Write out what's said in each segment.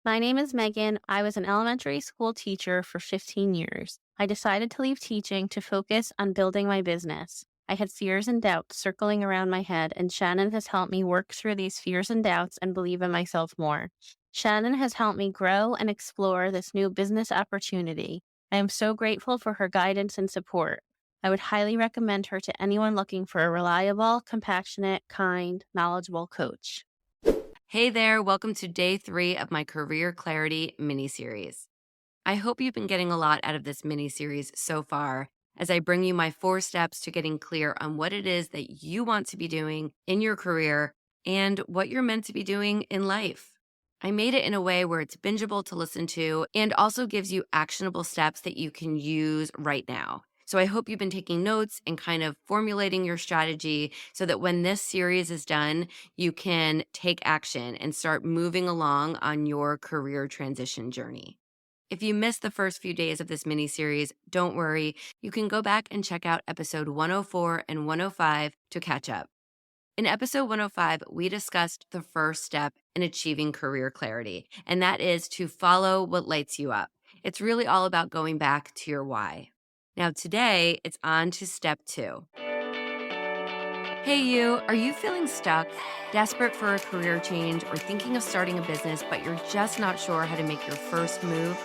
My name is Megan. I was an elementary school teacher for 15 years. I decided to leave teaching to focus on building my business. I had fears and doubts circling around my head, and Shannon has helped me work through these fears and doubts and believe in myself more. Shannon has helped me grow and explore this new business opportunity. I am so grateful for her guidance and support. I would highly recommend her to anyone looking for a reliable, compassionate, kind, knowledgeable coach. Hey there, welcome to day 3 of my Career Clarity mini series. I hope you've been getting a lot out of this mini series so far as I bring you my 4 steps to getting clear on what it is that you want to be doing in your career and what you're meant to be doing in life. I made it in a way where it's bingeable to listen to and also gives you actionable steps that you can use right now. So I hope you've been taking notes and kind of formulating your strategy so that when this series is done, you can take action and start moving along on your career transition journey. If you missed the first few days of this mini series, don't worry. You can go back and check out episode 104 and 105 to catch up. In episode 105, we discussed the first step in achieving career clarity, and that is to follow what lights you up. It's really all about going back to your why. Now, today, it's on to step 2. Hey, you, are you feeling stuck, desperate for a career change, or thinking of starting a business, but you're just not sure how to make your first move?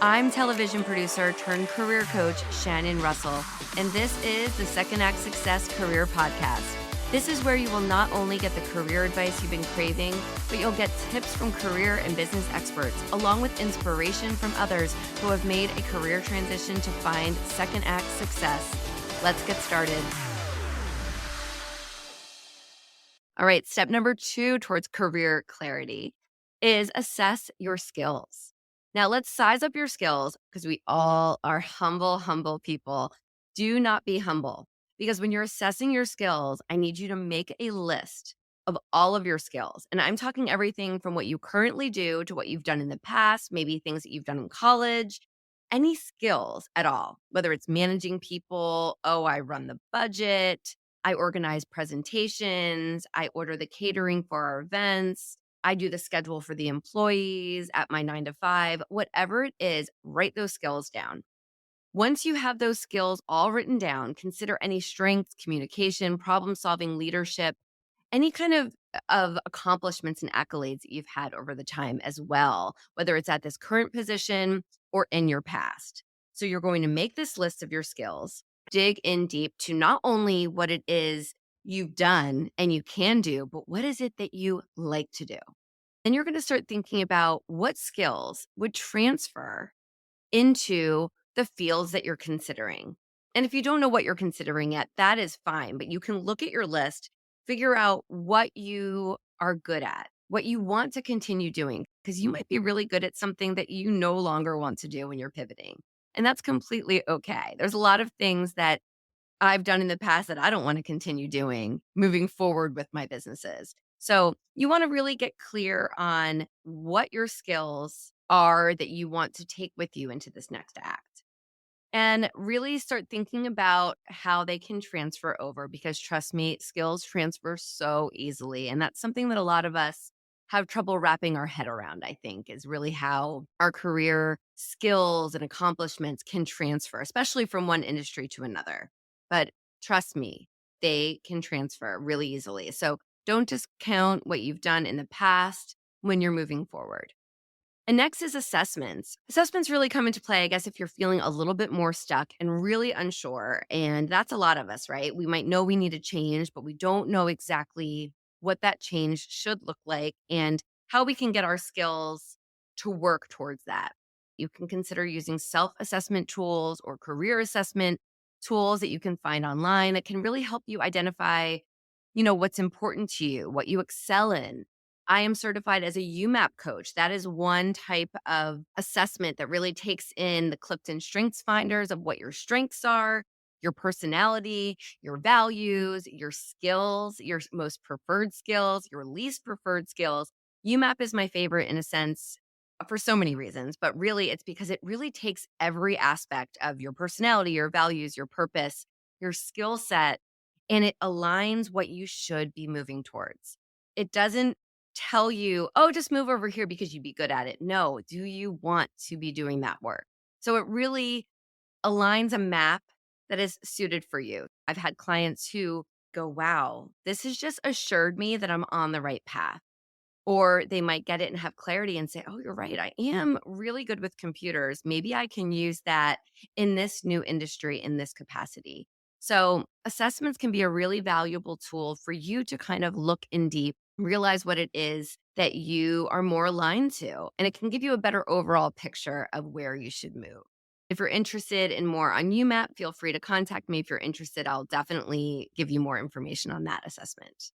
I'm television producer turned career coach Shannon Russell, and this is the Second Act Success Career Podcast. This is where you will not only get the career advice you've been craving, but you'll get tips from career and business experts, along with inspiration from others who have made a career transition to find second act success. Let's get started. All right, step number 2 towards career clarity is assess your skills. Now, let's size up your skills because we all are humble people. Do not be humble because when you're assessing your skills, I need you to make a list of all of your skills. And I'm talking everything from what you currently do to what you've done in the past, maybe things that you've done in college, any skills at all, whether it's managing people, oh, I run the budget, I organize presentations, I order the catering for our events, I do the schedule for the employees at my 9 to 5, whatever it is, write those skills down. Once you have those skills all written down, consider any strengths, communication, problem solving, leadership, any kind of accomplishments and accolades that you've had over the time as well, whether it's at this current position or in your past. So you're going to make this list of your skills, dig in deep to not only what it is you've done and you can do, but what is it that you like to do? Then you're going to start thinking about what skills would transfer into the fields that you're considering. And if you don't know what you're considering yet, that is fine, but you can look at your list, figure out what you are good at, what you want to continue doing, because you might be really good at something that you no longer want to do when you're pivoting. And that's completely okay. There's a lot of things that I've done in the past that I don't want to continue doing moving forward with my businesses. So you want to really get clear on what your skills are that you want to take with you into this next act and really start thinking about how they can transfer over because trust me, skills transfer so easily. And that's something that a lot of us have trouble wrapping our head around, I think, is really how our career skills and accomplishments can transfer, especially from one industry to another. But trust me, they can transfer really easily. So don't discount what you've done in the past when you're moving forward. And next is assessments. Assessments really come into play, I guess, if you're feeling a little bit more stuck and really unsure. And that's a lot of us, right? We might know we need a change, but we don't know exactly what that change should look like and how we can get our skills to work towards that. You can consider using self assessment tools or career assessment tools that you can find online that can really help you identify, what's important to you, what you excel in. I am certified as a UMAP coach. That is one type of assessment that really takes in the Clifton Strengths Finders of what your strengths are, your personality, your values, your skills, your most preferred skills, your least preferred skills. UMAP is my favorite in a sense for so many reasons, but really it's because it really takes every aspect of your personality, your values, your purpose, your skill set, and it aligns what you should be moving towards. It doesn't tell you, oh, just move over here because you'd be good at it. No, do you want to be doing that work? So it really aligns a map that is suited for you. I've had clients who go, wow, this has just assured me that I'm on the right path. Or they might get it and have clarity and say, oh, you're right. I am really good with computers. Maybe I can use that in this new industry in this capacity. So, assessments can be a really valuable tool for you to kind of look in deep, realize what it is that you are more aligned to, and it can give you a better overall picture of where you should move. If you're interested in more on UMAP, feel free to contact me. If you're interested, I'll definitely give you more information on that assessment.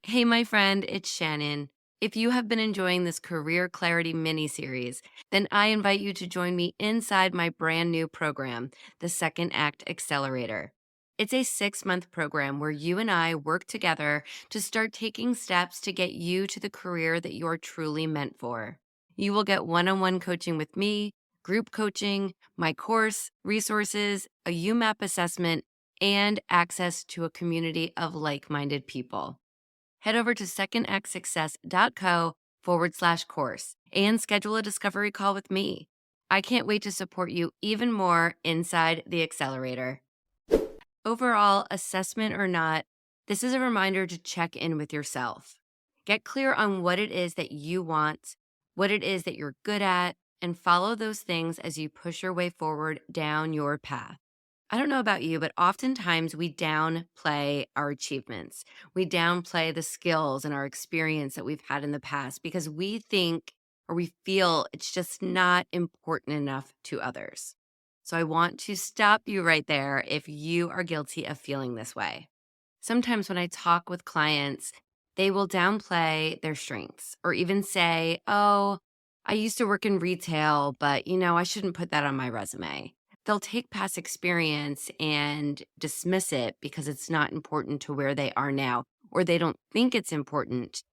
Hey, my friend, it's Shannon. If you have been enjoying this Career Clarity mini series, then I invite you to join me inside my brand new program, the Second Act Accelerator. It's a 6-month program where you and I work together to start taking steps to get you to the career that you're truly meant for. You will get one on one coaching with me, group coaching, my course, resources, a UMAP assessment, and access to a community of like minded people. Head over to secondactsuccess.co/course and schedule a discovery call with me. I can't wait to support you even more inside the accelerator. Overall, assessment or not, this is a reminder to check in with yourself. Get clear on what it is that you want, what it is that you're good at, and follow those things as you push your way forward down your path. I don't know about you, but oftentimes we downplay our achievements. We downplay the skills and our experience that we've had in the past because we think or we feel it's just not important enough to others. So I want to stop you right there if you are guilty of feeling this way. Sometimes when I talk with clients, they will downplay their strengths or even say, oh, I used to work in retail, but I shouldn't put that on my resume. They'll take past experience and dismiss it because it's not important to where they are now, or they don't think it's important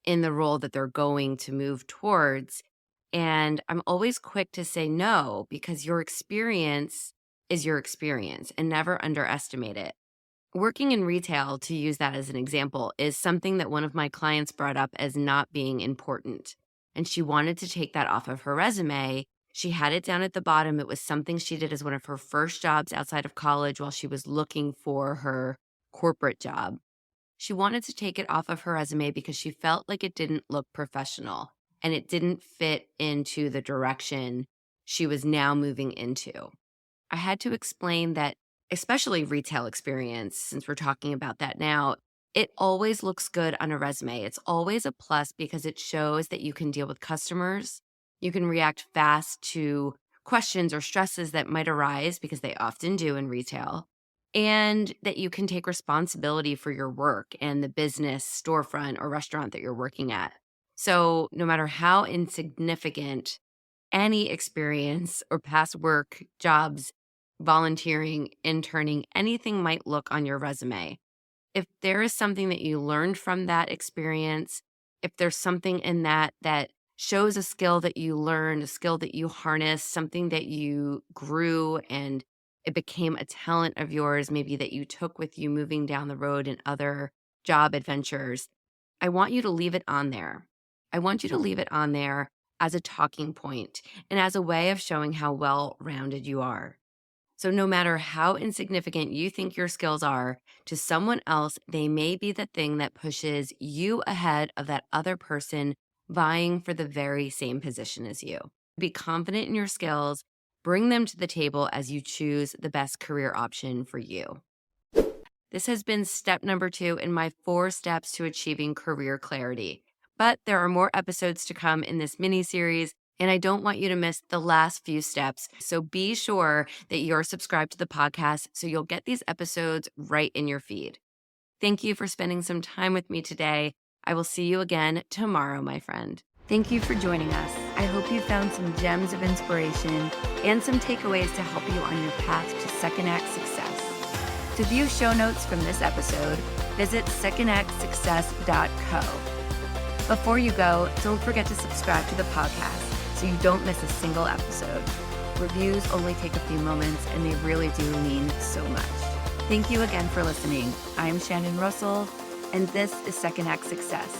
in the role that they're going to move towards. And I'm always quick to say no, because your experience is your experience and never underestimate it. Working in retail, to use that as an example, is something that one of my clients brought up as not being important. And she wanted to take that off of her resume. She had it down at the bottom. It was something she did as one of her first jobs outside of college while she was looking for her corporate job. She wanted to take it off of her resume because she felt like it didn't look professional and it didn't fit into the direction she was now moving into. I had to explain that, especially retail experience, since we're talking about that now, it always looks good on a resume. It's always a plus because it shows that you can deal with customers. You can react fast to questions or stresses that might arise, because they often do in retail, and that you can take responsibility for your work and the business, storefront, or restaurant that you're working at. So no matter how insignificant any experience or past work, jobs, volunteering, interning, anything might look on your resume, if there is something that you learned from that experience, if there's something in that that shows a skill that you learned, a skill that you harnessed, something that you grew and it became a talent of yours, maybe that you took with you moving down the road in other job adventures, I want you to leave it on there. I want you to leave it on there as a talking point and as a way of showing how well-rounded you are. So no matter how insignificant you think your skills are, to someone else, they may be the thing that pushes you ahead of that other person vying for the very same position as you. Be confident in your skills, bring them to the table as you choose the best career option for you. This has been step number 2 in my 4 steps to achieving career clarity. But there are more episodes to come in this mini series, and I don't want you to miss the last few steps. So be sure that you're subscribed to the podcast so you'll get these episodes right in your feed. Thank you for spending some time with me today. I will see you again tomorrow, my friend. Thank you for joining us. I hope you found some gems of inspiration and some takeaways to help you on your path to Second Act success. To view show notes from this episode, visit secondactsuccess.co. Before you go, don't forget to subscribe to the podcast so you don't miss a single episode. Reviews only take a few moments, and they really do mean so much. Thank you again for listening. I'm Shannon Russell, and this is Second Act Success.